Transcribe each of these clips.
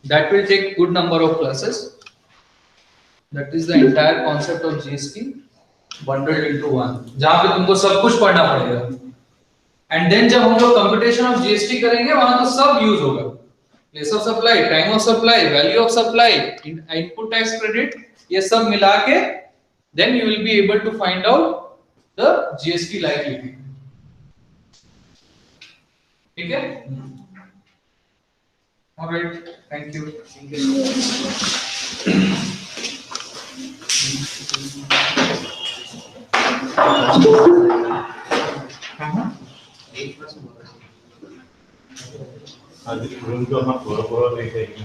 That will take good number of classes. That is the entire concept of GST bundled into one. जहाँ पे तुमको सब कुछ पढ़ना पड़ेगा. And then जब हम लोग computation of GST करेंगे वहाँ तो सब use होगा. Place of supply, time of supply, value of supply, input tax credit, ये सब मिला के then you will be able to find out the GST liability. ठीक है? Alright, thank you. आज स्टूडेंट को हम पूरा देखे कि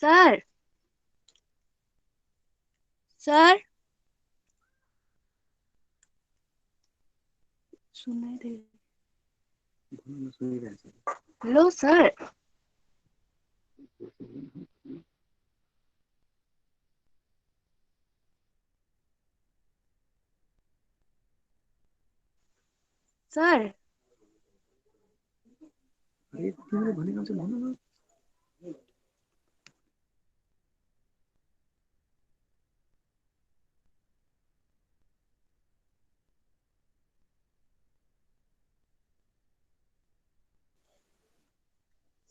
सर सर सुनाई दे hello sir sir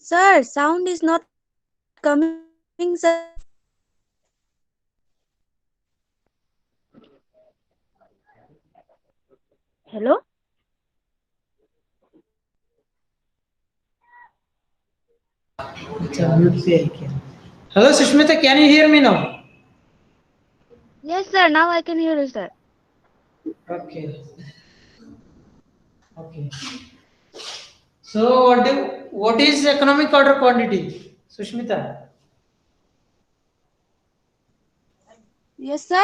sir sound is not coming sir hello Hello, Sushmita, can you hear me now? Yes, sir. Now I can hear you, sir. Okay. Okay. So, what is economic order quantity, Sushmita? Yes, sir.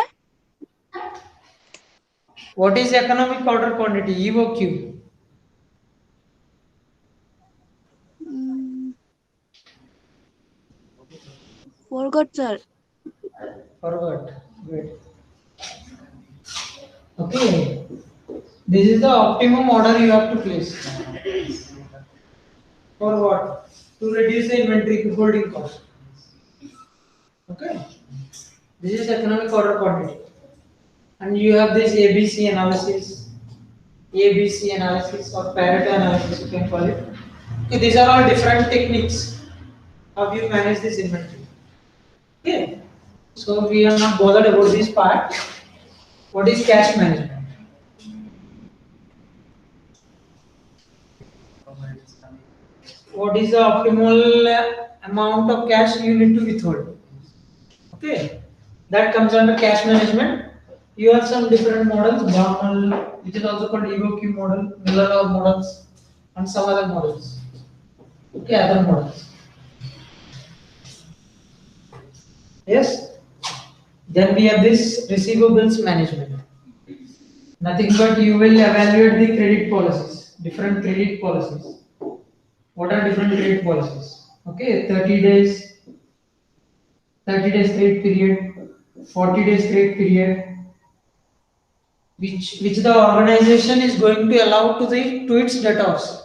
What is economic order quantity, EOQ? Mm, forgot, sir. Forgot. Good. Okay. This is the optimum order you have to place. For what? To reduce the inventory holding cost. Okay. This is economic order quantity. And you have this ABC analysis, ABC analysis or Pareto analysis, you can call it. Okay, these are all different techniques how you manage this inventory. Okay. So we are not bothered about this part. What is cash management? What is the optimal amount of cash you need to withhold? Okay, that comes under cash management. You have some different models, Baumol, which is also called EOQ model, Miller models, and some other models. Okay, other models. Yes. Then we have this receivables management. Nothing but you will evaluate the credit policies, different credit policies. What are different credit policies? Okay, 30 days credit period, 40 days credit period, which the organization is going to allow to its debtors.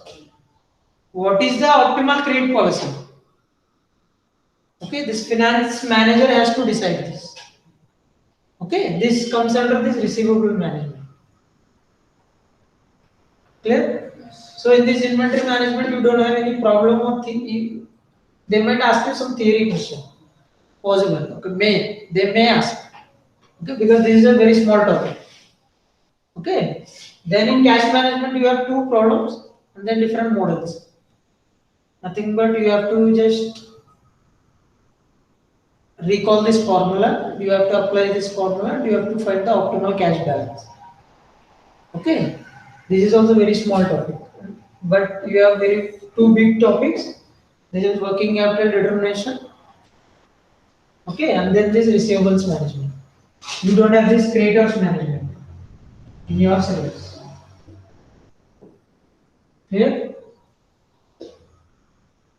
What is the optimal credit policy? Okay, this finance manager has to decide this. Okay, this comes under this receivable management. Clear? So in this inventory management, you don't have any problem or they might ask you some theory question. Possible. Okay, they may ask. Okay, because this is a very small topic. Okay. Then in cash management, you have two problems and then different models. Nothing but you have to just recall this formula. You have to apply this formula. And you have to find the optimal cash balance. Okay. This is also very small topic, but you have very two big topics. This is working capital determination. Okay, and then this receivables management. You don't have this creditors management in your syllabus. Clear?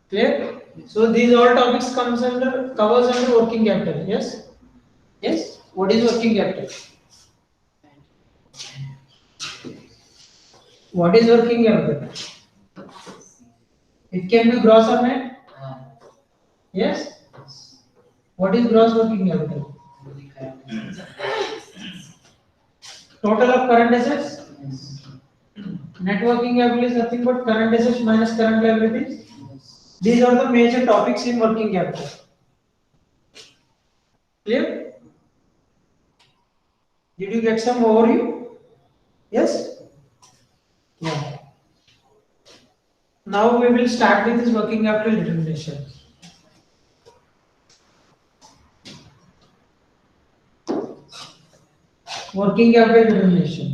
Clear? So these all topics covers under working capital. Yes? Yes? What is working capital? What is working capital? It can be gross or net? Yes? What is gross working capital? Total of current assets? Net working capital is nothing but current assets minus current liabilities. These are the major topics in working capital. Clear? Did you get some overview? Yes? Yeah. Now we will start with this working capital determination. Working capital determination.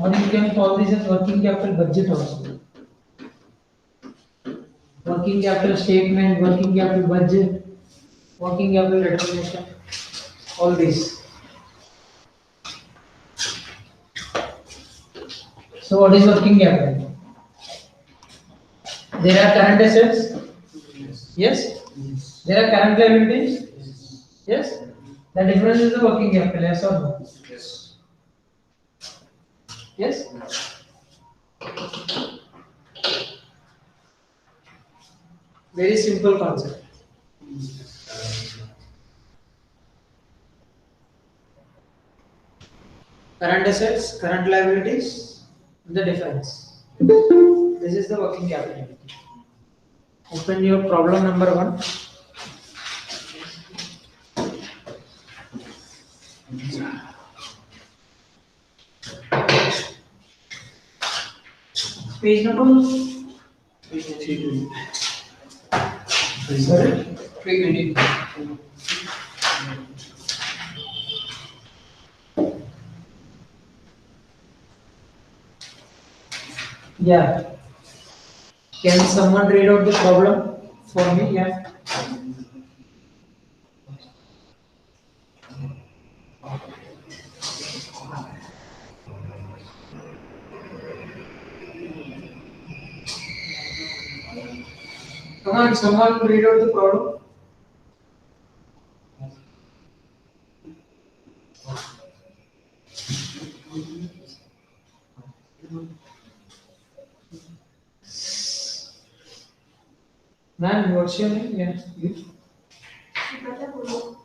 or you can call this as working capital budget also. Working capital statement, working capital budget, working capital determination, all these. So what is working capital? There are current assets. Yes. There are current liabilities. Yes. The difference is the working capital. Yes or no? Yes. Yes. Very simple concept. Current assets, current liabilities, the difference. This is the working capital. Open your problem number 1. Page number. Sorry. 320. Yeah. Can someone read out the problem for me? Yeah. Come on, someone read out the problem. Ma'am, what's your name? Yeah. You?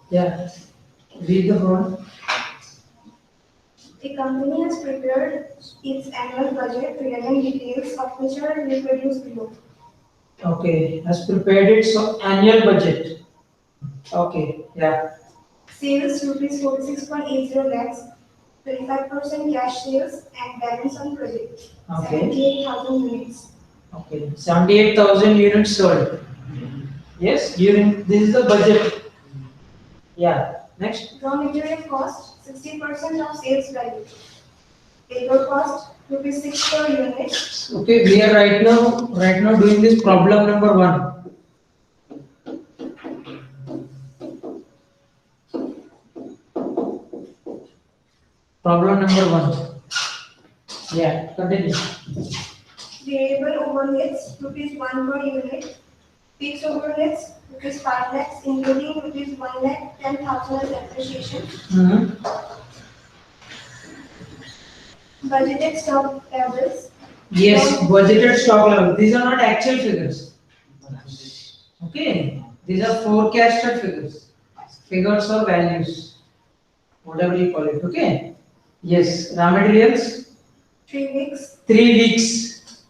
Yeah. Read the problem. The company has prepared its annual budget, relevant details of which are reproduced below. Okay. Has prepared its annual budget. Okay. Yeah. Sales rupees 46.80 lakhs, 25% cash sales and balance on credit. Okay. 78,000 units. Okay. 78,000 units sold. Yes. During this is the budget. Yeah. Next. Raw material cost 60% of sales value. Labor cost rupees 6 per unit. Okay. We are right now doing this problem number 1. Problem number 1. Yeah, continue. Variable overheads rupees 1 per unit. Fixed overheads rupees 5 lakhs, including rupees 1 lakh 10,000 as depreciation. Budgeted stock levels. Yes, budgeted stock level. These are not actual figures. Okay, these are forecasted figures. Figures or values, whatever you call it. Okay. Yes, raw materials. 3 weeks. 3 weeks.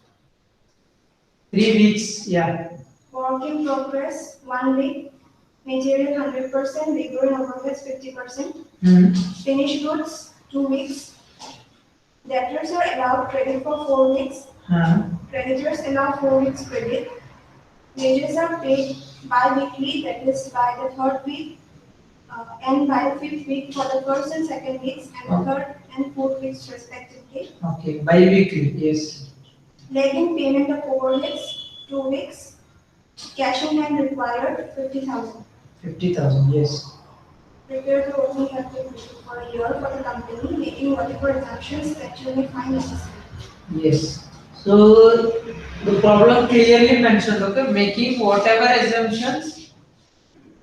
3 weeks. Yeah. Work in progress 1 week. Material 100%. Labor and overheads 50%. Finished goods 2 weeks. Debtors are allowed credit for 4 weeks. Creditors allow 4 weeks credit. Wages are paid bi-weekly, that is by the 3rd week and by the 5th week for the 1st and 2nd weeks and the 3rd and 4th weeks respectively. Okay, bi-weekly. Yes. Lagging payment of overheads 2 weeks. Cash in hand required 50,000. 50,000. Yes. Prepare the working capital for a year for the company, making whatever assumptions that you may find necessary. Yes. So the problem clearly mentioned, okay, making whatever assumptions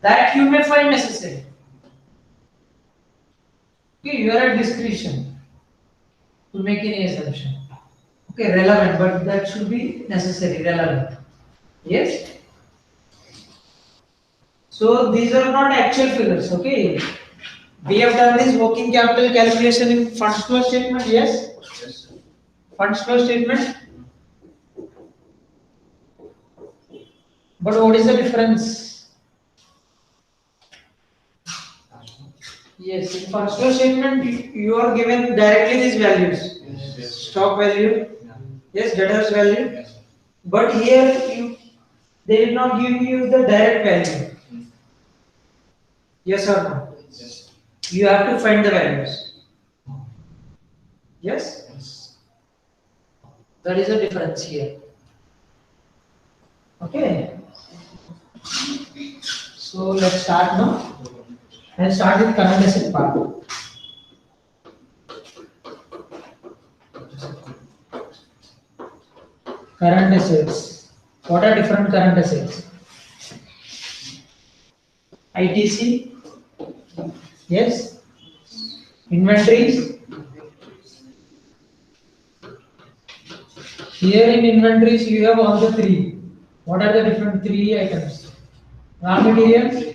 that you may find necessary. Okay, you are at discretion to make any assumption. Okay, relevant, but that should be necessary, relevant. Yes. So these are not actual figures, okay. We have done this working capital calculation in funds flow statement, yes? Yes. Funds flow statement. But what is the difference? Yes, in funds flow statement you are given directly these values. Yes. Stock value, yes, debtors value. Yes. But here they did not give you the direct value. Yes or no? Yes. You have to find the values. Yes? Yes. That is the difference here. Okay. So let's start now. Let's start with current asset part. Current assets. What are different current assets? ITC. Yes. Inventories. Here in inventories you have all the three. What are the different three items? Raw materials.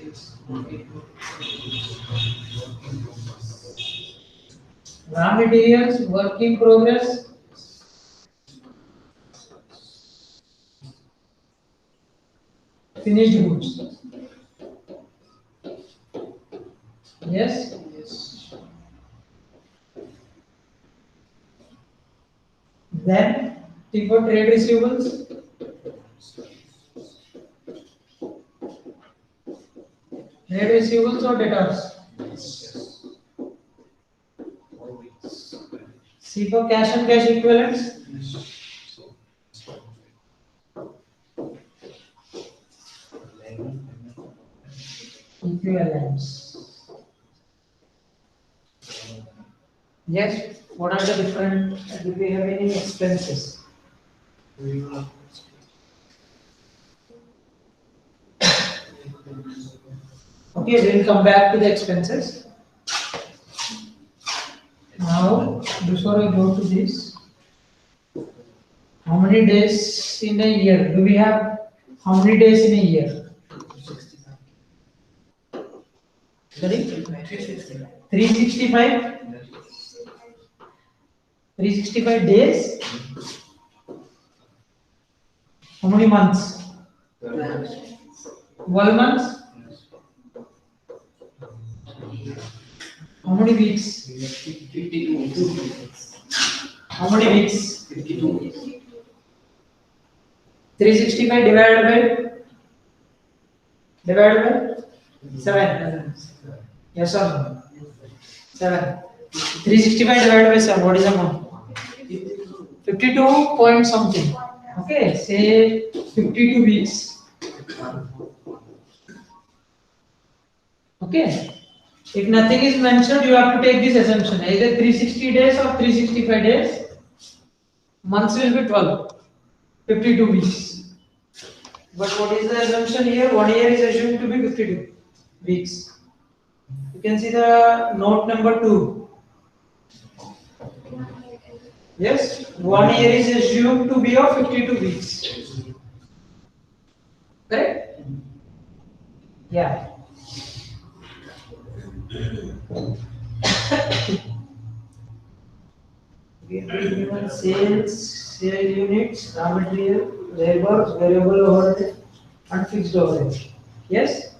Raw materials, work in progress. Finished goods. Yes. Then think for trade receivables. Trade receivables or debtors? C for cash and cash equivalents. Equivalents. Yes. What are the different? Do we have any expenses? Okay, we'll come back to the expenses. Now, before I go to this, how many days in a year? Do we have how many days in a year? Sorry? 365? 365 days? How many months? 12 months? How many weeks? 52. How many weeks? 52. 365 divided by 7. Yes or no? 7. 365 divided by 7. What is the amount? 52 point something. Okay, say 52 weeks. Okay. If nothing is mentioned, you have to take this assumption. Either 360 days or 365 days. Months will be 12. 52 weeks. But what is the assumption here? 1 year is assumed to be 52 weeks. You can see the note number 2. Yes, 1 year is assumed to be of 52 weeks. Correct? Yeah. We have given sale units, raw material, labor, variable overhead, and fixed overhead. Yes?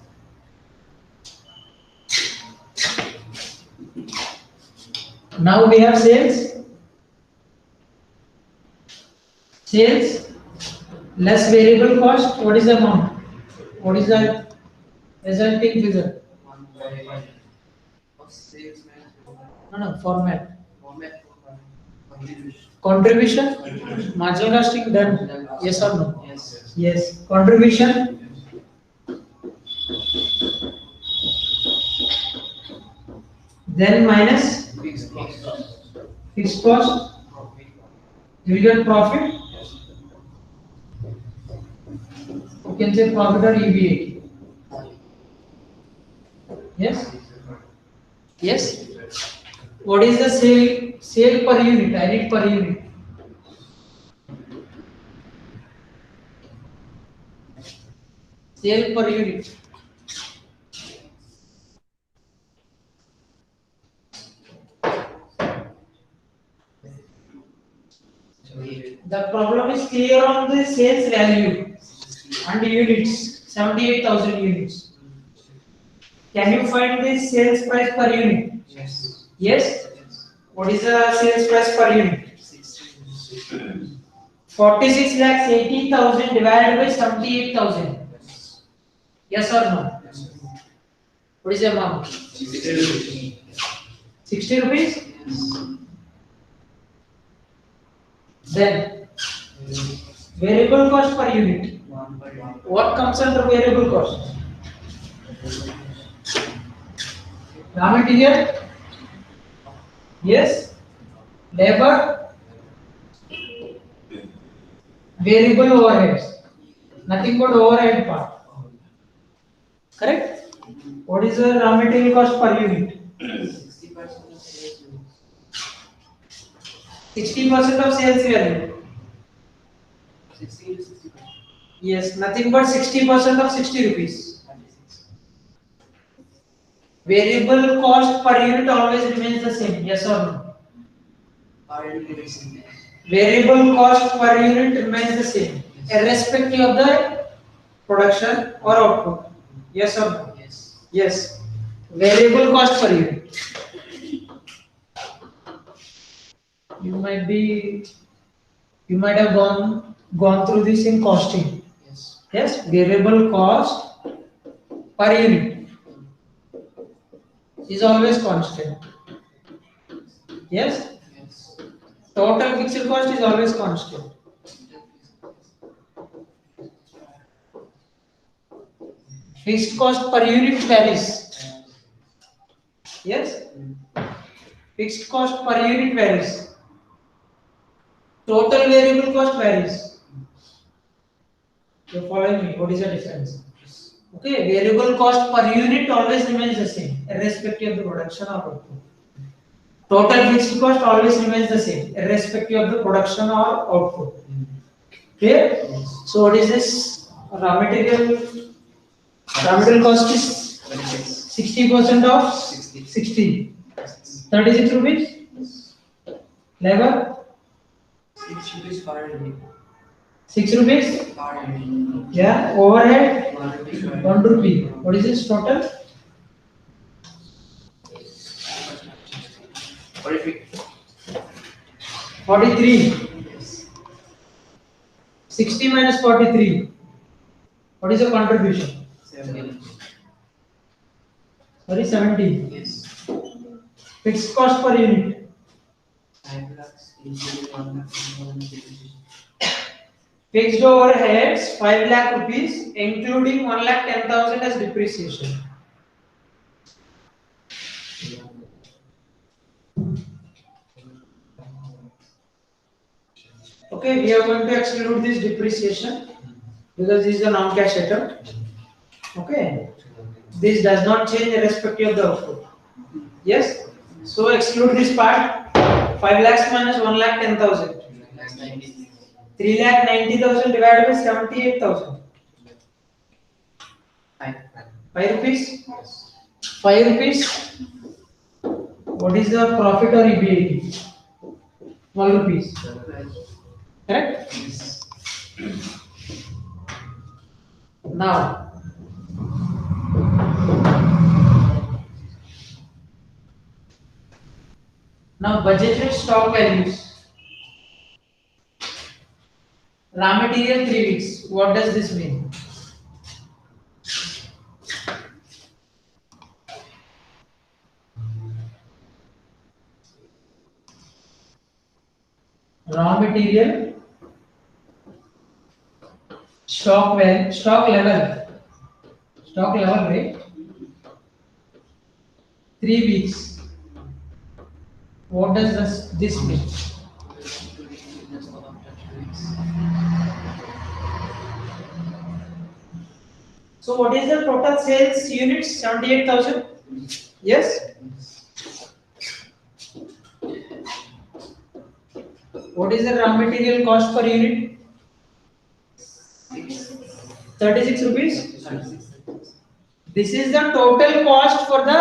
Now we have sales. Sales less variable cost. What is the amount? What is the resulting figure? No, format. Contribution. Marginal costing done. Yes or no? Yes. Yes. Contribution. Then minus fixed cost. Dividend profit. You can say profit or EBIT. Yes? Yes? What is the sale per unit? I need per unit. Sale per unit. The problem is clear on the sales value and units, 78,000 units. Can you find the sales price per unit? Yes. Yes? What is the sales price per unit? 46 lakhs 80,000 divided by 78,000. Yes or no? What is the amount? 60 rupees? Then Variable cost per unit. What comes under variable cost? Raw material? Yes. Labor? Variable overheads. Nothing but overhead part. Correct? What is the raw material cost per unit? 60% of sales value. 60 to 60%. Yes, nothing but 60% of 60 rupees. Variable cost per unit always remains the same. Yes or no? Variable cost per unit remains the same, irrespective of the production or output. Yes or no? Yes. Yes. Variable cost per unit. You might have gone through this in costing. Yes. Yes, variable cost per unit is always constant. Yes, Yes. total fixed cost is always constant. Fixed cost per unit varies. Yes, fixed cost per unit varies. Total variable cost varies. You're following me? What is the difference? Okay, variable cost per unit always remains the same, irrespective of the production or output. Total fixed cost always remains the same, irrespective of the production or output. Clear? So what is this? Raw material cost is 60% of 60. 36 rupees. Labor 6 rupees per unit. 6 rupees. Per unit. Yeah. Overhead 1 rupee per 1 rupee. What is this total? 43. 60 minus 43. What is the contribution? 17. Sorry, 17. Yes. Fixed cost per unit. 5 lakhs including 1 lakh and depreciation. Fixed overheads 5 lakh rupees, including 1 lakh 10,000 as depreciation. Okay, we are going to exclude this depreciation because this is a non-cash item. Okay, this does not change irrespective of the output. Yes, so exclude this part. 5 lakhs minus 1 lakh 10,000. 3 lakh 90,000 divided by 78,000. 5 rupees. 5 rupees. What is the profit or EBIT? 12 rupees. Correct? Now, budgeted stock values. Raw material 3 weeks. What does this mean? Raw material stock level, right? 3 weeks. What does this mean? So what is the total sales units? 78,000. Yes. What is the raw material cost per unit? 36 rupees. This is the total cost for the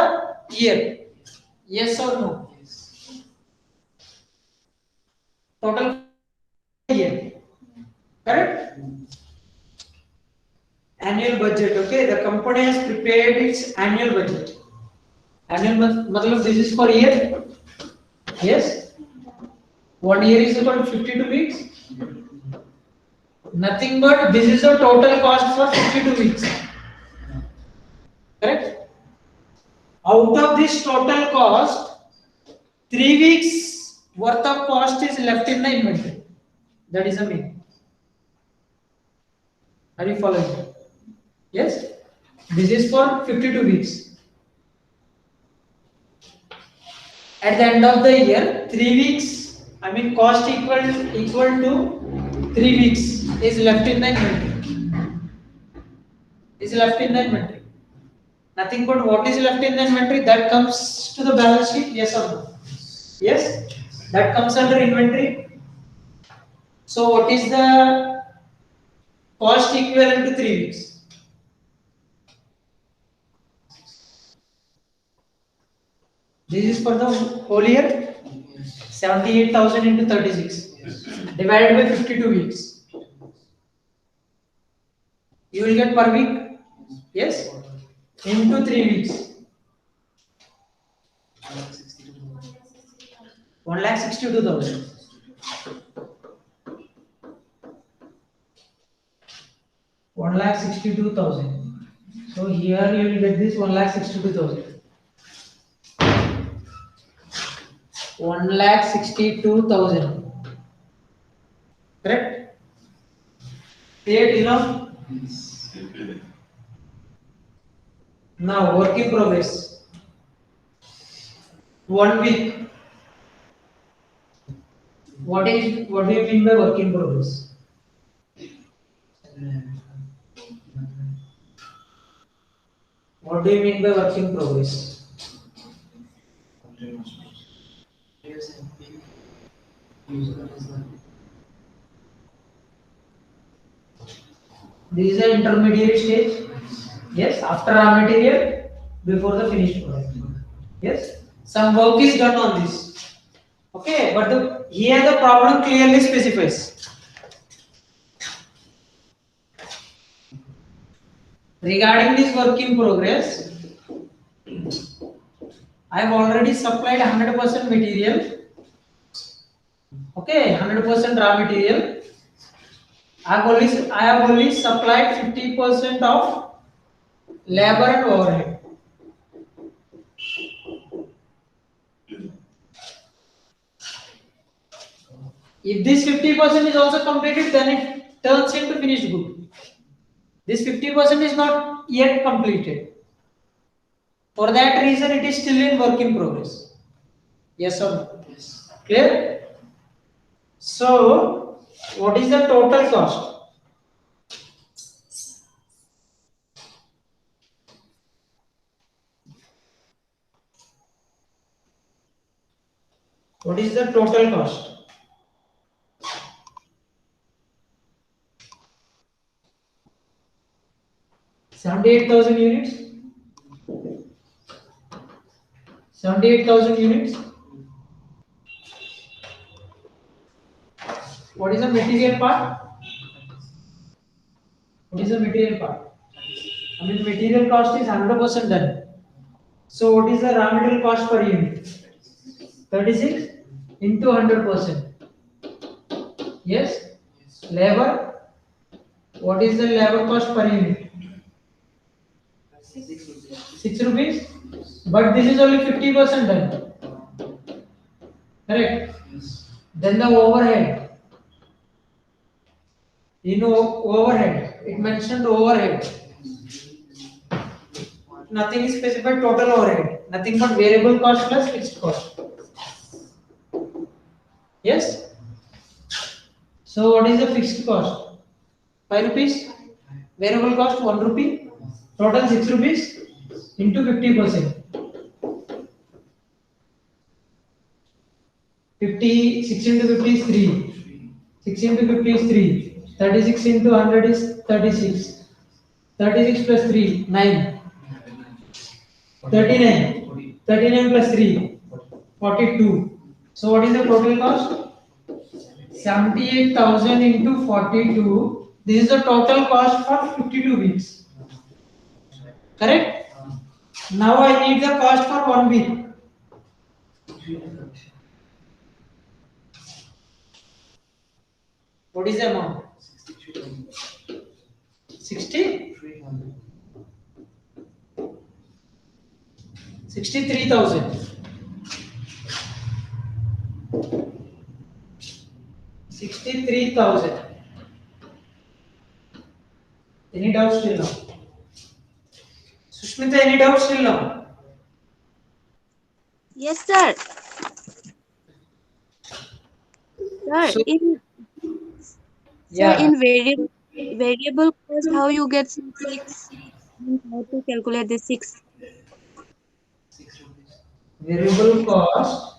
year. Yes or no? Total year. Correct? Annual budget. Okay, the company has prepared its annual budget. Annual matlab this is for year. Yes. 1 year is equal to 52 weeks. Nothing but this is the total cost for 52 weeks. Correct? Out of this total cost, 3 weeks worth of cost is left in the inventory. That is the mean. Are you following? Yes? This is for 52 weeks. At the end of the year, 3 weeks, I mean cost equal to 3 weeks is left in the inventory. Is left in the inventory. Nothing but what is left in the inventory that comes to the balance sheet, yes or no? Yes? That comes under inventory. So what is the cost equivalent to 3 weeks? This is for the whole year, 78,000 into 36 divided by 52 weeks. You will get per week, yes, into 3 weeks. 1,62,000. 1,62,000. So here you will get this 1,62,000. 1,62,000. Correct? Clear till now? Now work in progress. 1 week. What do you mean by work in progress? What do you mean by work in progress? This is an intermediate stage. Yes, after raw material, before the finished product. Yes, some work is done on this. Okay, but here the problem clearly specifies. Regarding this work in progress, I have already supplied 100% material. Okay, 100% raw material. I have only supplied 50% of labor and overhead. If this 50% is also completed, then it turns into finished good. This 50% is not yet completed. For that reason, it is still in work in progress. Yes or no? Yes. Clear? So, what is the total cost? What is the total cost? $78,000 units. 78,000 units. What is the material part? What is the material part? I mean, material cost is 100% done. So, what is the raw material cost per unit? 36 into 100%. Yes? Labor? What is the labor cost per unit? 6 rupees. But this is only 50% done. Correct? Then the overhead. You know, overhead. It mentioned overhead. Nothing is specified total overhead. Nothing but variable cost plus fixed cost. Yes? So what is the fixed cost? 5 rupees. Variable cost 1 rupee. Total 6 rupees into 50%. 6 into 50 is 3. 6 into 50 is 3. 36 into 100 is 36. 36 plus 3, 9. 39. 39 plus 3, 42. So what is the total cost? 78,000 into 42. This is the total cost for 52 weeks. Correct? Now I need the cost for 1 week. What is the amount? 60? 63,000. 63,000. Any doubts till now? Sushmita, any doubts till now? Yes, sir. Sir, So, sir, yeah, in variable cost, how you get 6? How to calculate the 6? variable cost.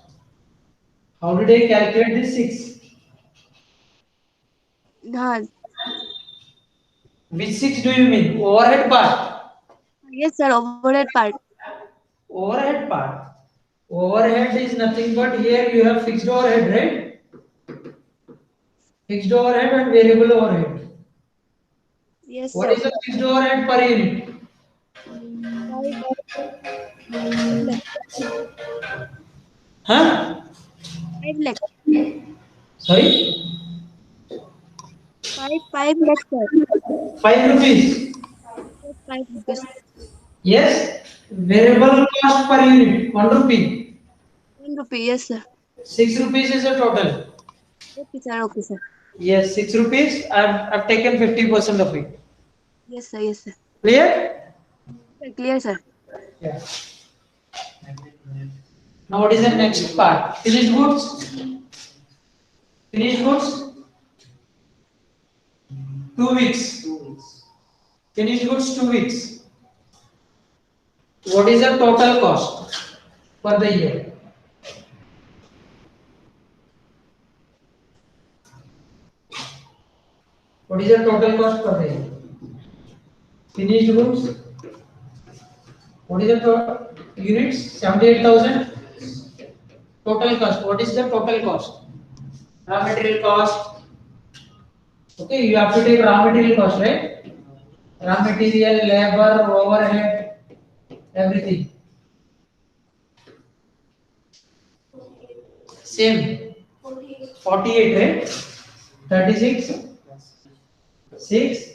How did I calculate this 6? Uh, Which 6 do you mean? Overhead part. yes, sir. Overhead part. Overhead part. Overhead is nothing but here you have fixed overhead, right? Fixed overhead and variable overhead. Yes, What sir. is the fixed overhead per unit? 5 lakh. Huh? 5 lakh. Sorry? 5 lakh, sir. 5 rupees. Yes, 5 rupees. Yes. Variable cost per unit 1 rupee. 1 rupee. Yes, sir. 6 rupees is the total. Okay, sir. Okay, sir. Yes, 6 rupees. I've taken 50% of it. Yes, sir. Yes, sir. Clear? Sir, clear, sir. Yeah. Now what is the next part? Finished goods. Finished goods. 2 weeks. Finished goods 2 weeks. What is the total cost for the year? What is the total cost for the year? Finished goods. What is the total units? 78,000. Total cost. What is the total cost? Raw material cost. Okay, you have to take raw material cost, right? Raw material, labor, overhead, everything. Same. 48, right? 36. 6.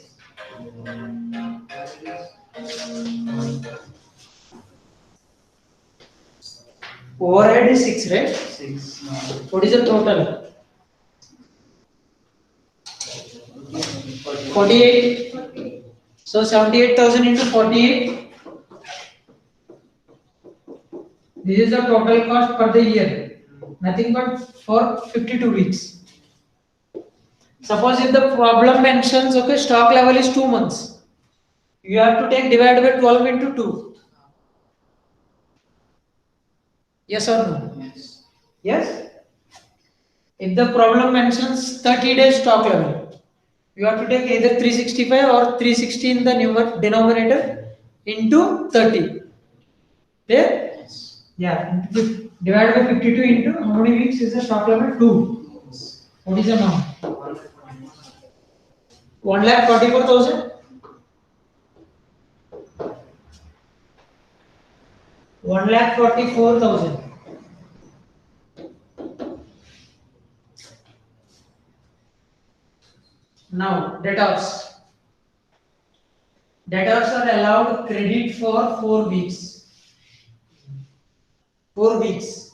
Overhead is 6, right? 6. What is the total? 48. So 78,000 into 48. This is the total cost for the year. Nothing but for 52 weeks. Suppose if the problem mentions, okay, stock level is 2 months. You have to take divided by 12 into 2. Yes or no? Yes. Yes? If the problem mentions 30 days stock level, you have to take either 365 or 360 in the denominator into 30. Clear? Yes. Yeah, divided by 52 into how many weeks is the stock level? 2. What is the amount? 1,44,000? 1,44,000. Now, debtors. Debtors are allowed credit for 4 weeks. 4 weeks.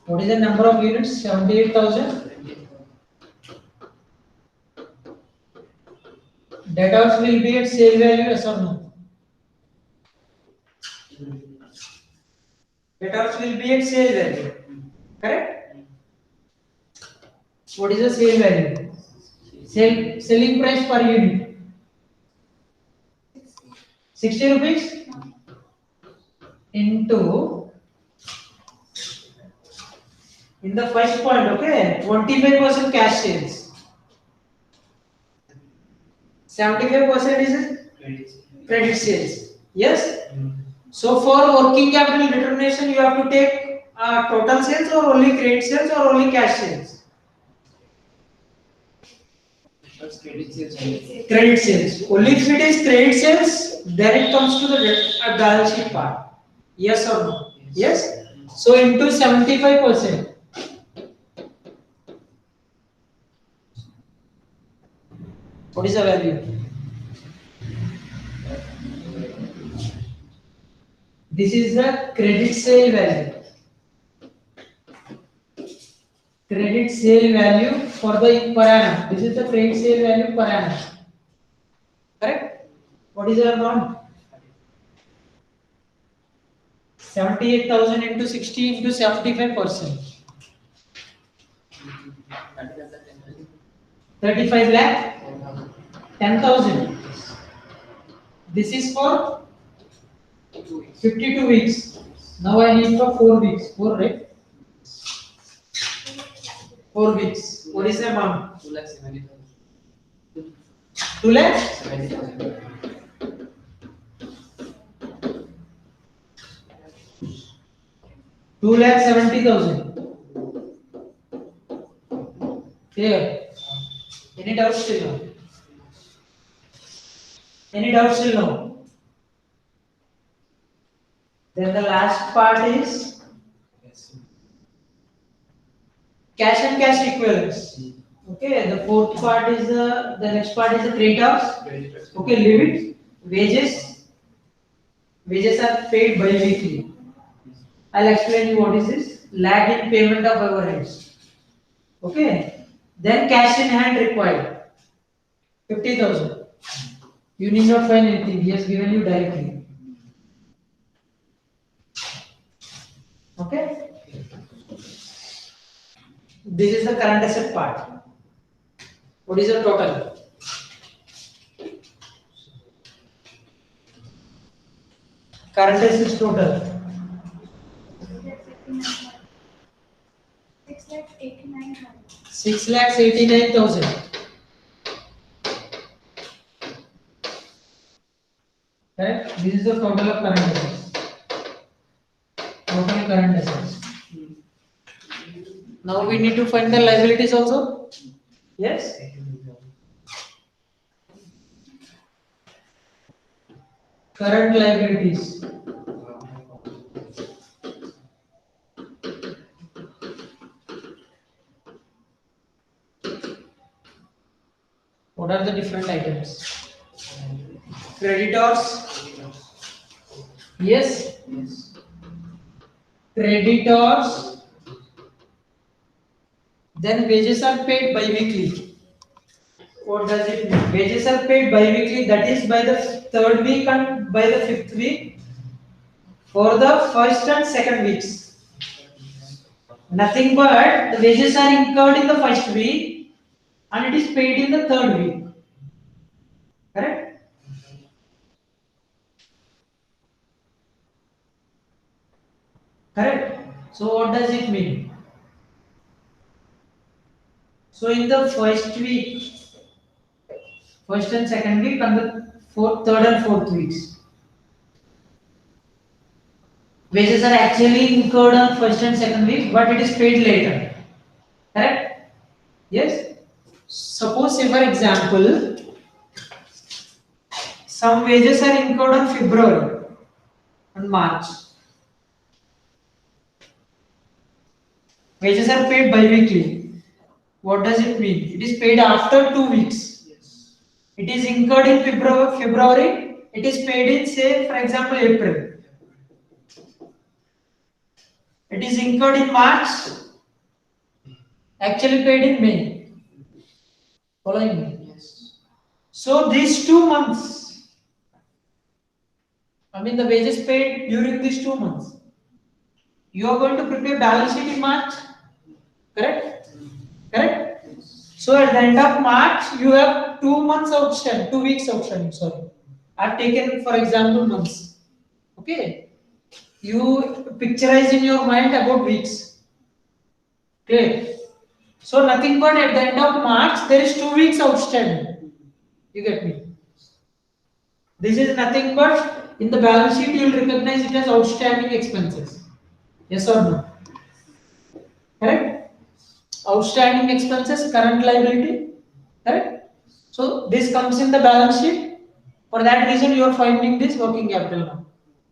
What is the number of units? 78,000. Debtors will be at sale value, yes or no? Debtors will be at sale value. Correct? What is the sale value? Selling price per unit. 60 rupees into, in the first point, okay, 25% cash sales. 75% is credit sales. Yes? So for working capital determination, you have to take total sales or only credit sales or only cash sales? That's credit sales only. Credit sales. Only if it is credit sales, then it comes to the balance sheet part. Yes or no? Yes? So into 75%. What is the value? This is the credit sale value. Credit sale value for the per annum. This is the credit sale value per annum. Correct? What is your amount? 78,000 into 60 into 75%. 35 lakh? 10,000. This is for 52 weeks. Now I need for 4 weeks. 4, right? 4 weeks. What is the amount? 2,70,000. 2 lakh? 70,000. 2,70,000. Here. Any doubts till now? Any doubts till now? Then the last part is cash and cash equivalents. Okay, the fourth part is the next part is the creditors. Okay, leave it. Wages. Wages are paid bi-weekly. I'll explain you what is this. Lag in payment of overheads. Okay. Then cash in hand required. 50,000. You need not find anything. He has given you directly. Okay. This is the current asset part. What is the total? Current assets total. 6,89,000. Right? This is the total of current assets. Total current assets. Now we need to find the liabilities also. Yes. Current liabilities. What are the different items? Creditors. Yes. Creditors. Then wages are paid bi-weekly. What does it mean? Wages are paid bi-weekly, that is by the third week and by the fifth week for the first and second weeks. Nothing but the wages are incurred in the first week and it is paid in the third week. Correct? Correct? So what does it mean? So in the first week, first and second week and the third and fourth weeks, wages are actually incurred on first and second week, but it is paid later. Correct? Yes? Suppose, say for example, some wages are incurred on February and March. Wages are paid bi-weekly. What does it mean? It is paid after 2 weeks. It is incurred in February. It is paid in, say, for example, April. It is incurred in March. Actually paid in May. Following me? Yes. So these 2 months, I mean the wages paid during these 2 months, you are going to prepare balance sheet in March. Correct? Correct? So at the end of March, you have 2 months outstanding, 2 weeks outstanding, sorry. I have taken, for example, months. Okay? You picturize in your mind about weeks. Okay? So nothing but at the end of March, there is 2 weeks outstanding. You get me? This is nothing but in the balance sheet, you will recognize it as outstanding expenses. Yes or no? Correct? Outstanding expenses, current liability. Correct? So this comes in the balance sheet. For that reason, you are finding this working capital now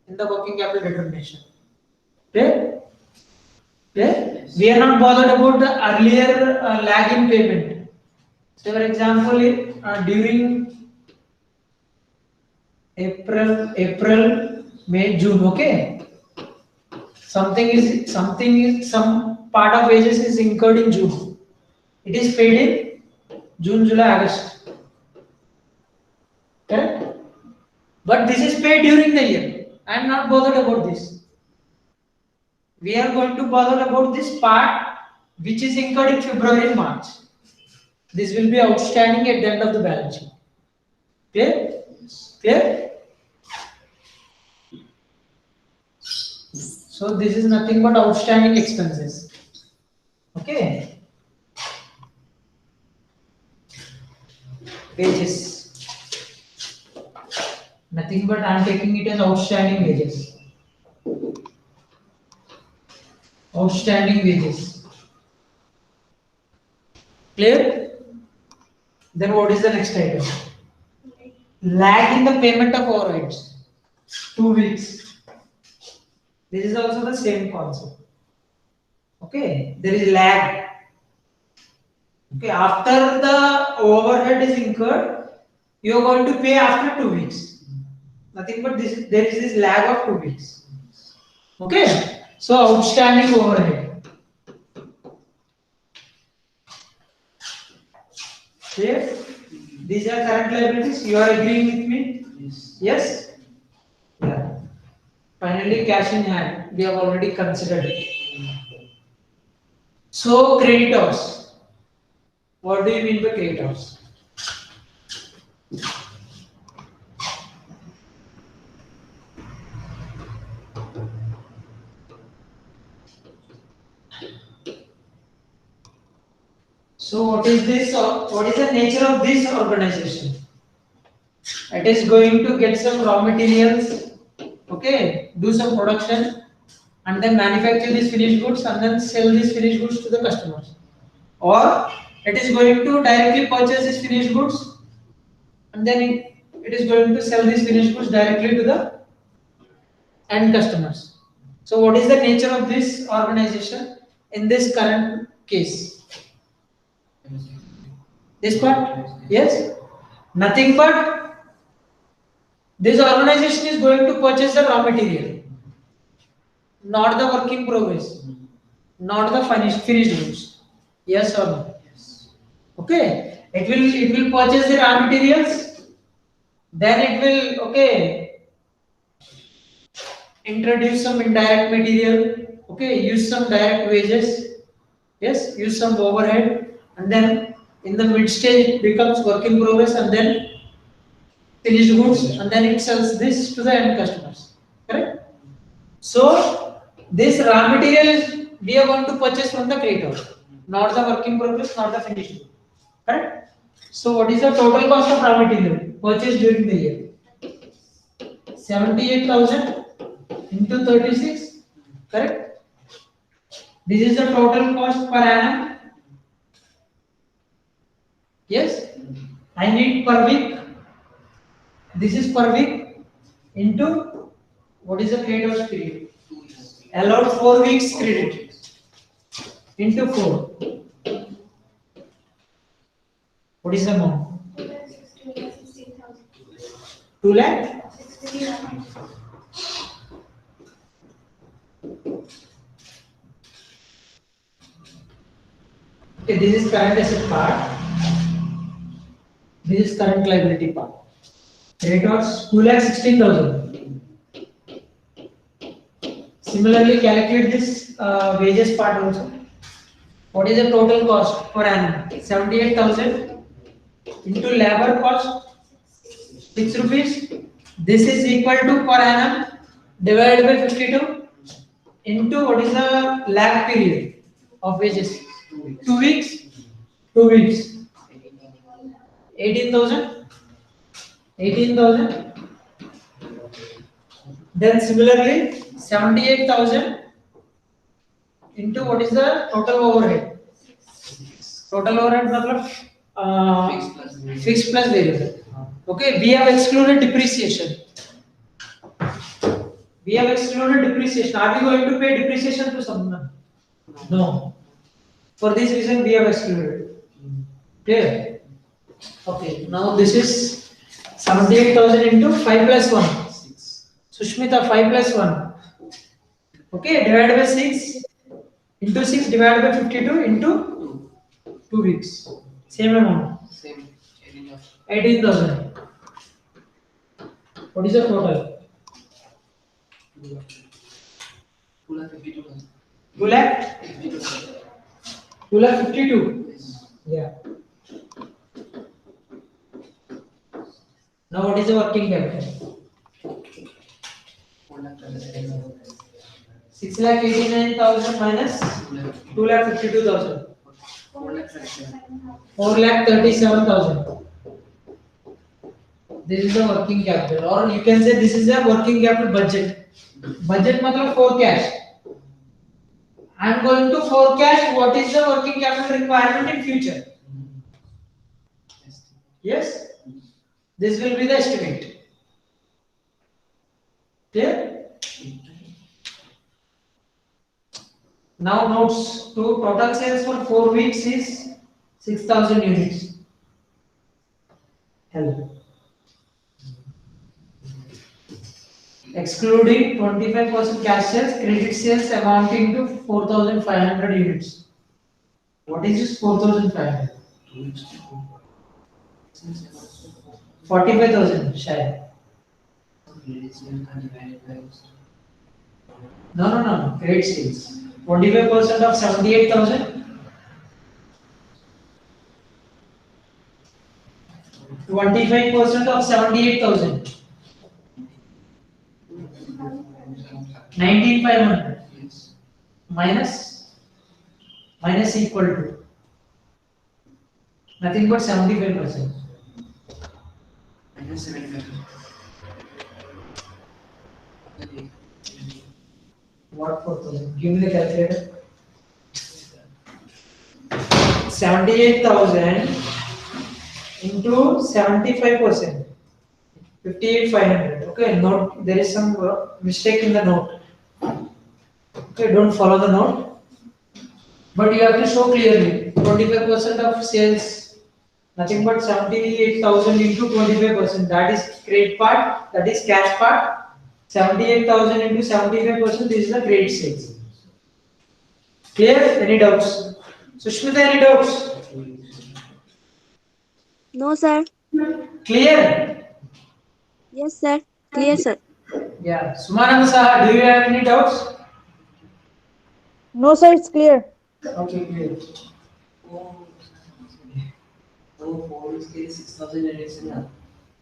in the working capital determination. Okay? Okay? We are not bothered about the earlier lag in payment. So, for example, during April, May, June. Okay. some part of wages is incurred in June. It is paid in June, July, August. Correct? But this is paid during the year. I am not bothered about this. We are going to bother about this part which is incurred in February and March. This will be outstanding at the end of the balance sheet. Clear? Clear? So this is nothing but outstanding expenses. Okay. Wages. Nothing but I am taking it as outstanding wages. Outstanding wages. Clear? Then what is the next item? Lag in the payment of overheads. 2 weeks. This is also the same concept. Okay, there is lag. Okay, after the overhead is incurred, you are going to pay after 2 weeks. Nothing but this. There is this lag of 2 weeks. Okay, so outstanding overhead. Clear? These are current liabilities. You are agreeing with me? Yes? Yeah. Finally, cash in hand. We have already considered it. So, creditors. What do you mean by creditors? So, what is this? What is the nature of this organization? It is going to get some raw materials, okay, do some production, and then manufacture these finished goods and then sell these finished goods to the customers. Or it is going to directly purchase these finished goods and then it is going to sell these finished goods directly to the end customers. So, what is the nature of this organization in this current case? This part? Yes? Nothing but this organization is going to purchase the raw material, not the work in progress, not the finished goods. Yes or no? Yes. Okay. It will purchase the raw materials, then it will introduce some indirect material, use some direct wages, yes, use some overhead, and then in the mid stage it becomes work in progress and then finished goods, and then it sells this to the end customers. Correct? So this raw material we are going to purchase from the creator, not the work in progress, not the finished good. Correct? So what is the total cost of raw material purchased during the year? 78,000 into 36. Correct? This is the total cost per annum. Yes? I need per week. This is per week into what is the creditors period? Allowed 4 weeks credit into 4. What is the amount? 2 lakh? Okay, this is current asset part. This is current liability part. Creditors 2,16,000. Similarly, calculate this wages part also. What is the total cost per annum? 78,000 into labor cost 6 rupees. This is equal to per annum divided by 52 into what is the lag period of wages? 2 weeks. 2 weeks. 18,000. 18,000. Then similarly 78,000 into what is the total overhead? Total overhead matlab fixed plus variable. Okay, we have excluded depreciation. We have excluded depreciation. Are we going to pay depreciation to someone? No. For this reason we have excluded. Clear? Okay, now this is 78,000 into 5 plus 1. Sushmita, 5 plus 1. Okay, divided by 6 into 6 divided by 52 into 2 weeks. Same amount. Same. 18 of 18,000. What is the total? 2 lakh 52,000. 2 lakh? 52,000. 2 lakh 52. Yes. Yeah. Now what is the working capital? 4 lakh 27,000. 6 lakh 89,000 minus 2 lakh 2 lakh 52,000. 4 lakh 37. 4 lakh 37,000. This is the working capital, or you can say this is a working capital budget. Budget matlab forecast. I am going to forecast what is the working capital requirement in future. Yes, this will be the estimate. Clear? Now notes to total sales for 4 weeks is 6,000 units. Hello. Excluding 25% cash sales, credit sales amounting to 4,500 units. What is this 4,500? 45,000, Shai. No. Credit sales. 25% of 78,000. 25% of 78,000. 19,500 Yes. minus equal to nothing but 75%. Minus 75. What 4,000? Give me the calculator. 78,000 into 75%. 58,500. Okay, note there is some mistake in the note. Okay, don't follow the note. But you have to show clearly 25% of sales, nothing but 78,000 into 25%. That is credit part, that is cash part. 78,000 into 75%, this is the credit sales. Clear? Any doubts? Sushmita, any doubts? No, sir. Clear? Yes, sir. Clear, sir. Yeah. Sumananda Saha, do you have any doubts? No, sir, it's clear. Okay, clear. तो 4 weeks के लिए 6,000 units है ना,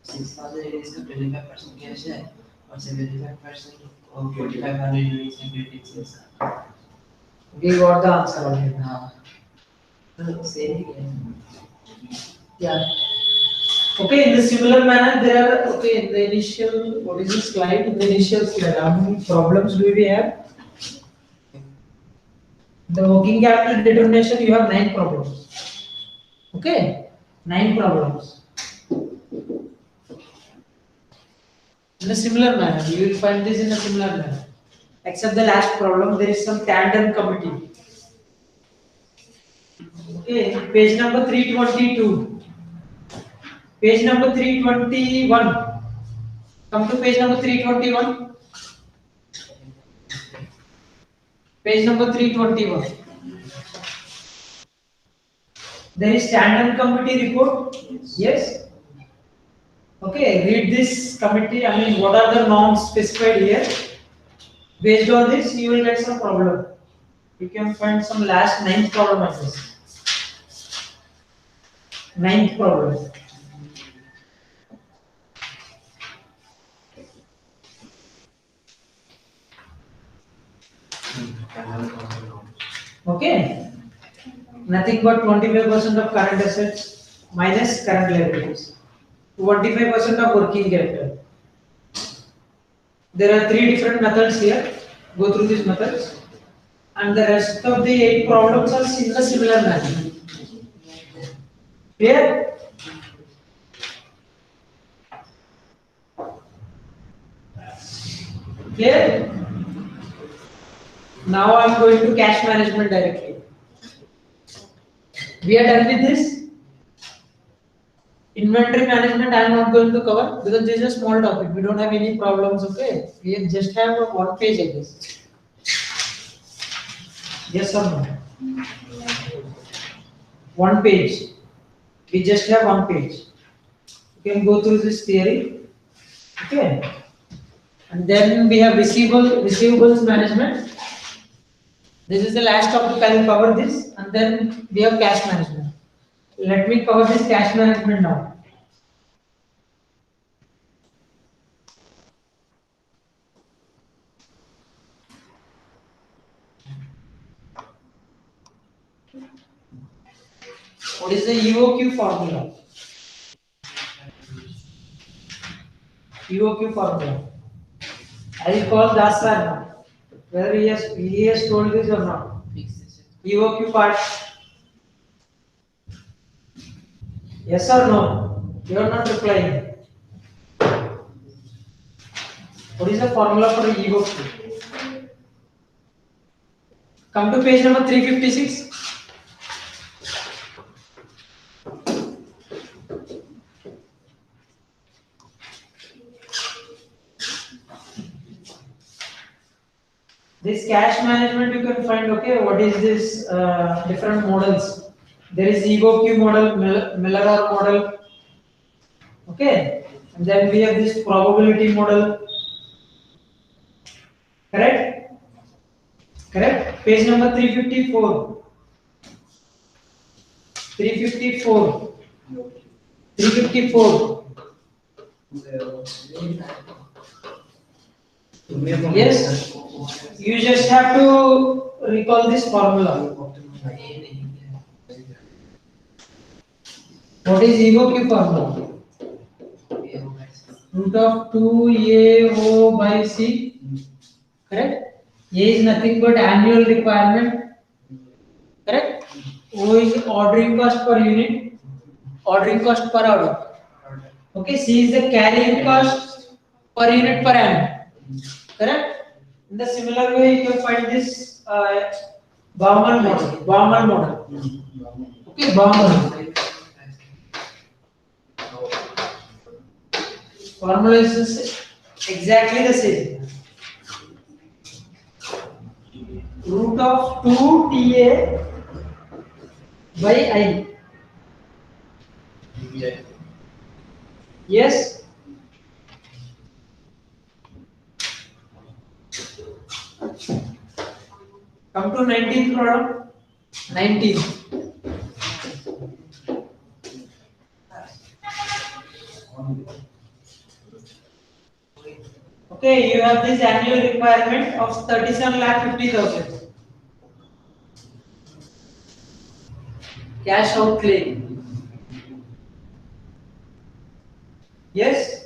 6,000 units का 25% cash है और 75% और 4,500 units है credit sales का. We got the answer already. हाँ. तो same ही है. Yeah. Okay, in the similar manner, there are, okay, in the initial, what is this slide? In the initial slide, how many problems do we have? The working capital determination, you have 9 problems. Okay, 9 problems. In a similar manner, you will find this in a similar manner. Except the last problem, there is some tandem committee. Okay, page number 322. Page number 321. Come to page number 321. Page number 321. There is tandem committee report. Yes. Okay, read this committee. I mean, what are the norms specified here? Based on this, you will get some problem. You can find some last 9th problem like this. 9th problem. Okay. Nothing but 25% of current assets minus current liabilities. 25% of working capital. There are 3 different methods here. Go through these methods. And the rest of the 8 problems are in the similar manner. Clear? Clear? Now I am going to cash management directly. We are done with this. Inventory management I am not going to cover because this is a small topic. We don't have any problems. Okay, we just have 1 page of this. Yes or no? One page. We just have one page. You can go through this theory. Okay. And then we have receivables management. This is the last topic. I will cover this, and then we have cash management. Let me cover this cash management now. What is the EOQ formula? EOQ formula. I will call Das sir now. Whether he has told this or not. EOQ part. Yes or no? You are not replying. What is the formula for EOQ? Come to page number 356. This cash management you can find, okay, what is this different models. There is EOQ model, Miller-Orr model, okay, and then we have this probability model, correct? Correct? Page number 354. 354. 354. Yes, you just have to recall this formula. What is EOQ formula? Root of 2AO by C. Correct? A is nothing but annual requirement. Correct? O is ordering cost per unit. Ordering cost per order. Okay, C is the carrying cost per unit per annum. Correct? In the similar way, you can find this Bauman model. Bauman model. Okay, Bauman. Formula is exactly the same. Root of 2TA by I. Yes? Come to 19th problem. 19. Okay, you have this annual requirement of 37,50,000. Cash outlay. Yes?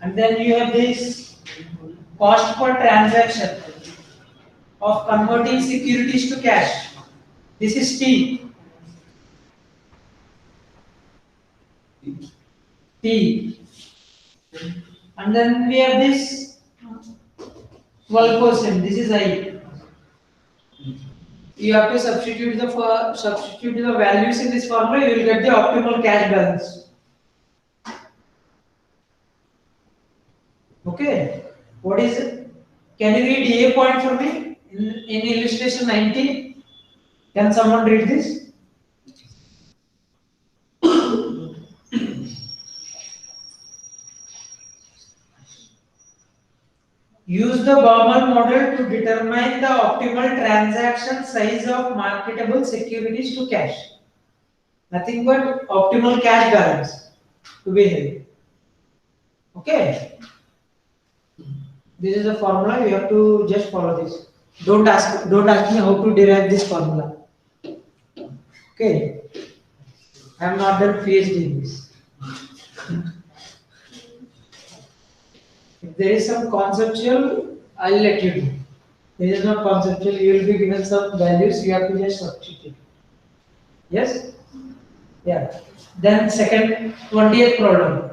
And then you have this cost per transaction of converting securities to cash. This is T. T. And then we have this 12%. This is I. You have to substitute the values in this formula. You will get the optimal cash balance. Okay. What is it? Can you read A point for me in illustration 19? Can someone read this? Use the Bauman model to determine the optimal transaction size of marketable securities to cash. Nothing but optimal cash balance to be held. Okay. This is the formula. You have to just follow this. Don't ask me how to derive this formula. Okay. I am not done PhD in this. If there is some conceptual, I'll let you know. There is no conceptual, you will be given some values, you have to just substitute. Yes? Yeah. Then second, 20th problem.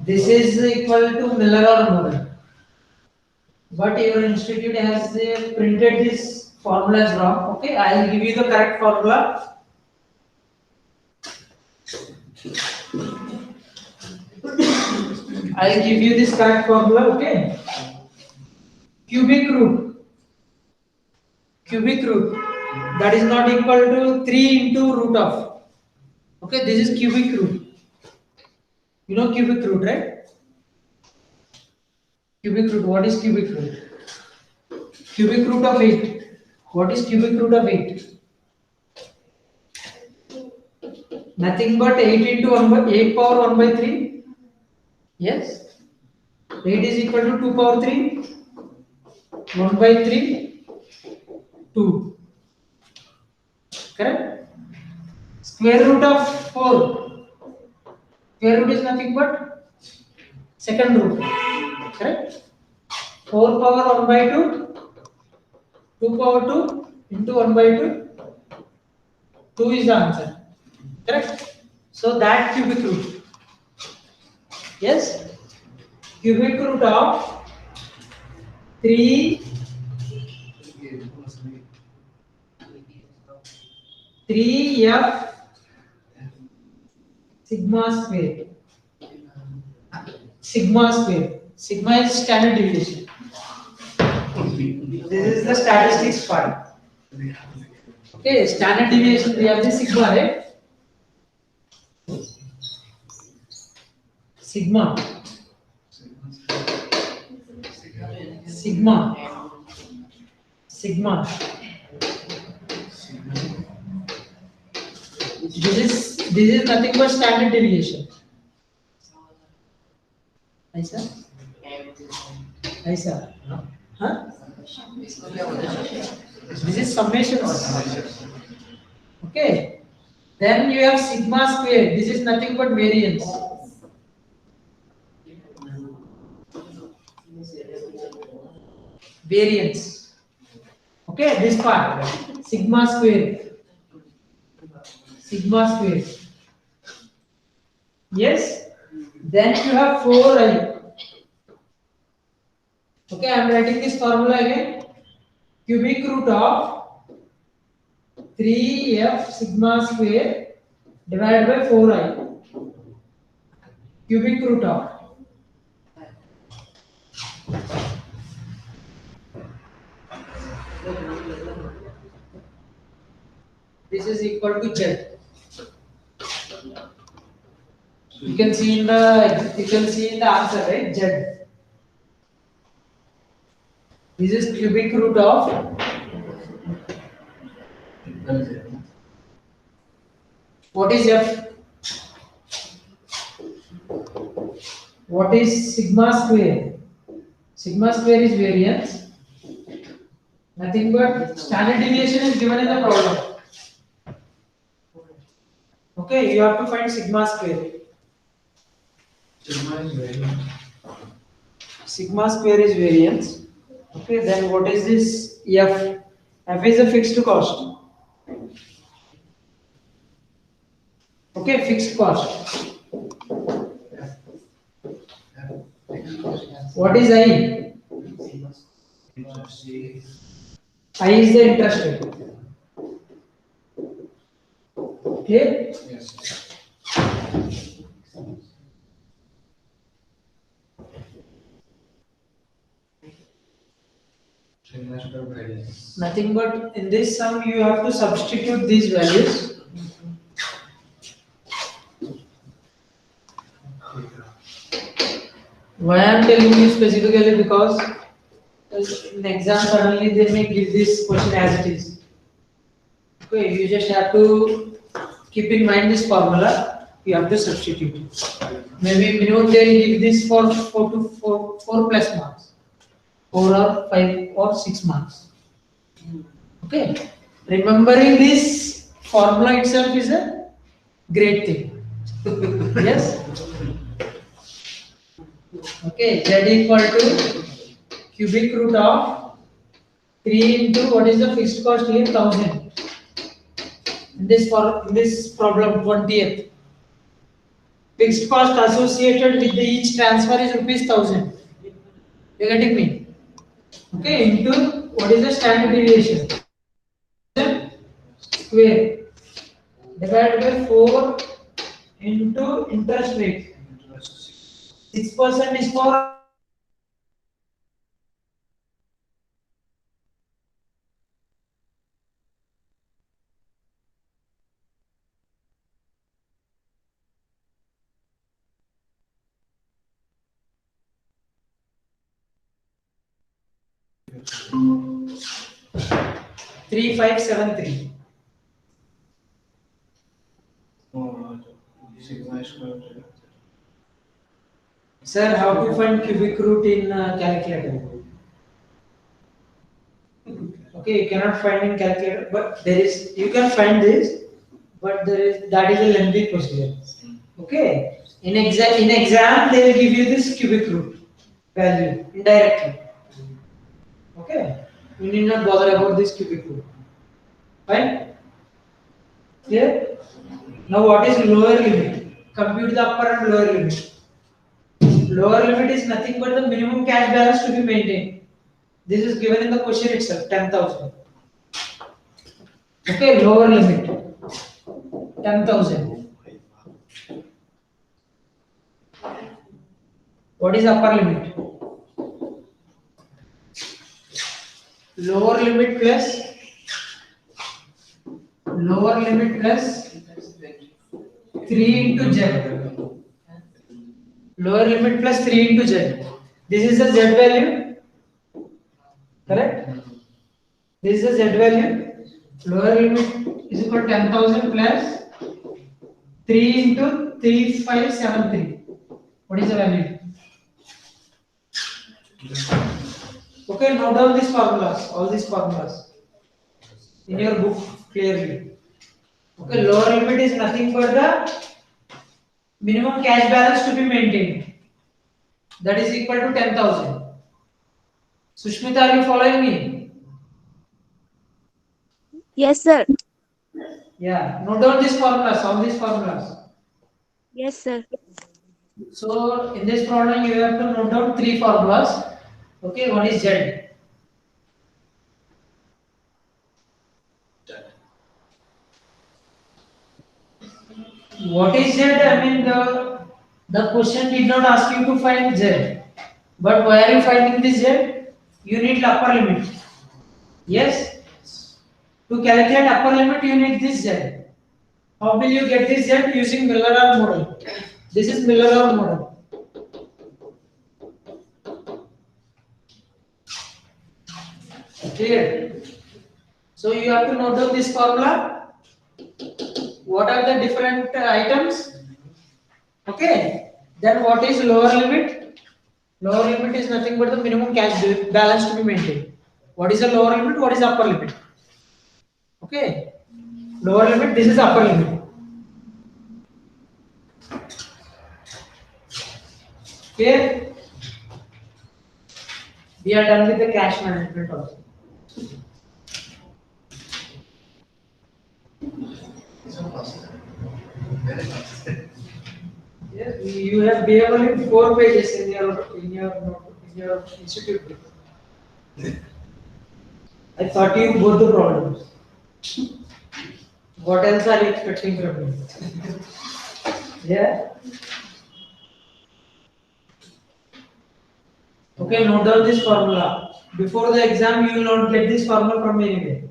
This is equal to Miller-Orr model. But your institute has printed this formula as wrong. Okay, I will give you the correct formula. I'll give you this correct formula, okay? Cubic root, that is not equal to 3 into root of. Okay, this is cubic root. You know cubic root, right? Cubic root, what is cubic root? Cubic root of 8. What is cubic root of 8? Nothing but 8 into 1 by 8 power 1 by 3. Yes. 8 is equal to 2 power 3. 1 by 3. 2. Correct? Square root of 4. Square root is nothing but second root. Correct? 4 power 1 by 2. 2 power 2 into 1 by 2. 2 is the answer. Correct? So that cubic root. Yes? Cubic root of 3f sigma square. Sigma square. Sigma is standard deviation. This is the statistics part. Okay, standard deviation, we have the sigma, right? Sigma. This is nothing but standard deviation. Aisa? Huh? This is summation. Okay. Then you have sigma square. This is nothing but variance. Variance. Okay, this part. Sigma square. Yes. Then you have 4i. Okay, I am writing this formula again. Cubic root of 3f sigma square divided by 4i. Cubic root of. This is equal to z. You can see in the answer, right? Z. This is cubic root of what is f? What is sigma square? Sigma square is variance. Nothing but standard deviation is given in the problem. Okay, you have to find sigma square. Sigma square is variance. Okay, then what is this f? F is a fixed cost. Okay, fixed cost. What is I? I is the interest rate. Clear? Yes. Nothing but in this sum you have to substitute these values. Why I am telling you specifically because in exam suddenly they may give this question as it is. Okay, you just have to keep in mind this formula. You have to substitute it. Maybe minimum they will give this for 4 plus marks, 4 or 5 or 6 marks. Okay, remembering this formula itself is a great thing. Yes. Okay, z equal to cubic root of 3 into what is the fixed cost here? 1000. In this problem 20th. Fixed cost associated with each transfer is rupees 1000. You getting me? Okay, into what is the standard deviation? Square divided by 4 into interest rate. 6% is for three five seven three. Sigma square. Sir, how to find cubic root in calculator? Okay, you cannot find in calculator, but there is, you can find this, but there is, that is a lengthy procedure. Okay, in exam they will give you this cubic root value indirectly. Okay, you need not bother about this cubic root. Fine. Clear? Now what is lower limit? Compute the upper and lower limit. Lower limit is nothing but the minimum cash balance to be maintained. This is given in the question itself, 10,000. Okay, lower limit, 10,000. What is upper limit? Lower limit plus 3 into z. Lower limit plus 3 into z. This is the z value. Correct? This is the z value. Lower limit is equal to 10,000 plus 3 into 3573. What is the value? Okay, note down these formulas, all these formulas in your book clearly. Okay, lower limit is nothing but the minimum cash balance to be maintained. That is equal to 10,000. Sushmita, are you following me? Yes, sir. Yeah, note down these formulas, all these formulas. Yes, sir. So in this problem, you have to note down 3 formulas. Okay, one is Z. What is Z? I mean, the question did not ask you to find Z. But why are you finding this Z? You need upper limit. Yes? To calculate upper limit, you need this Z. How will you get this Z? Using Miller-Urr model. This is Miller-Urr model. Clear? So you have to note down this formula. What are the different items? Okay. Then what is lower limit? Lower limit is nothing but the minimum cash balance to be maintained. What is the lower limit? What is upper limit? Okay. Lower limit, this is upper limit. Clear? We are done with the cash management also. Yes, you have only 4 pages in your institute book. I thought you both the problems. What else are you expecting from me? Yeah. Okay, note down this formula. Before the exam, you will not get this formula from anywhere.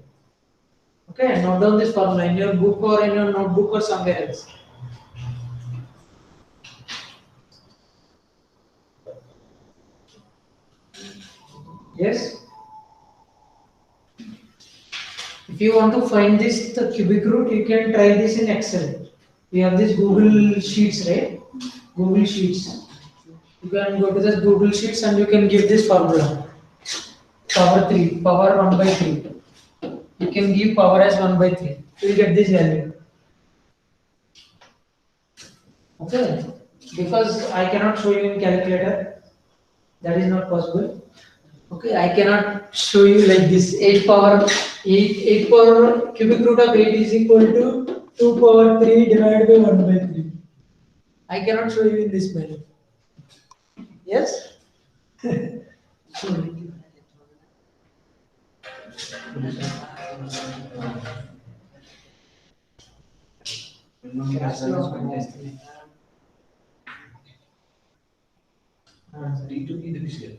Okay, note down this formula in your book or in your notebook or somewhere else. Yes. If you want to find this the cubic root, you can try this in Excel. We have this Google Sheets, right? Google Sheets. You can go to this Google Sheets and you can give this formula. Power 3, power 1 by 3. You can give power as 1 by 3. You will get this value. Okay. Because I cannot show you in calculator. That is not possible. Okay, I cannot show you like this. 8 power cubic root of 8 is equal to 2 power 3 divided by 1 by 3. I cannot show you in this manner. Yes? D2P division.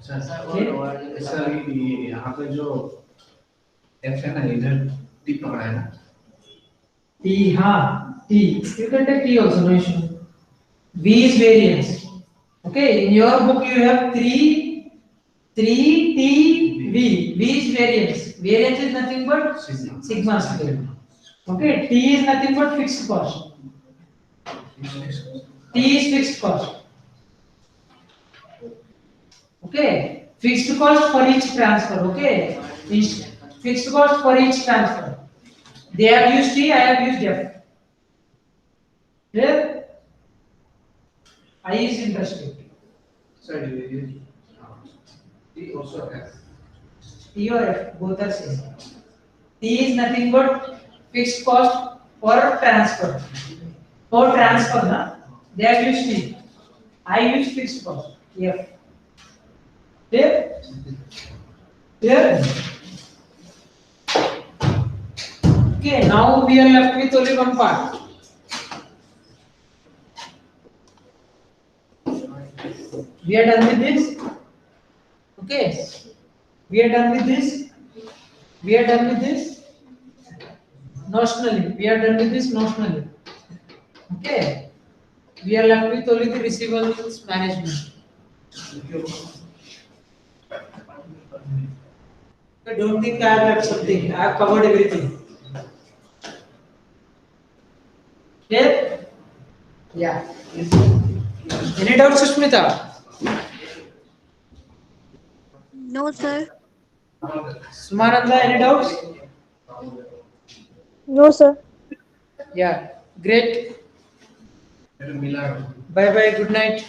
Sir वो Okay. Lower sir ये यहाँ पे जो F है ना इधर T पकड़ा है ना T, हाँ, T. You can take T also, no issue. V is variance. Okay, in your book you have 3 T, V. V is variance. Variance is nothing but sigma square. Okay, T is nothing but fixed cost. T is fixed cost. Okay, fixed cost for each transfer. Okay, fixed cost for each transfer. They have used T, I have used F. Clear? I is interest rate. Sir ये T also F T or F, both are same. T is nothing but fixed cost for transfer. For transfer, na? They have used T. I use fixed cost. F. Clear? Clear? Okay, now we are left with only one part. We are done with this. Okay. We are done with this. We are done with this. Notionally. We are done with this notionally. Okay. We are left with only the receivables management. I don't think I have left something. I have covered everything. Clear? Yeah. Any doubts, Sushmita? No, sir. Sumananda, any doubts? No, sir. Yeah. Great. मेरा मिला Bye bye. Good night.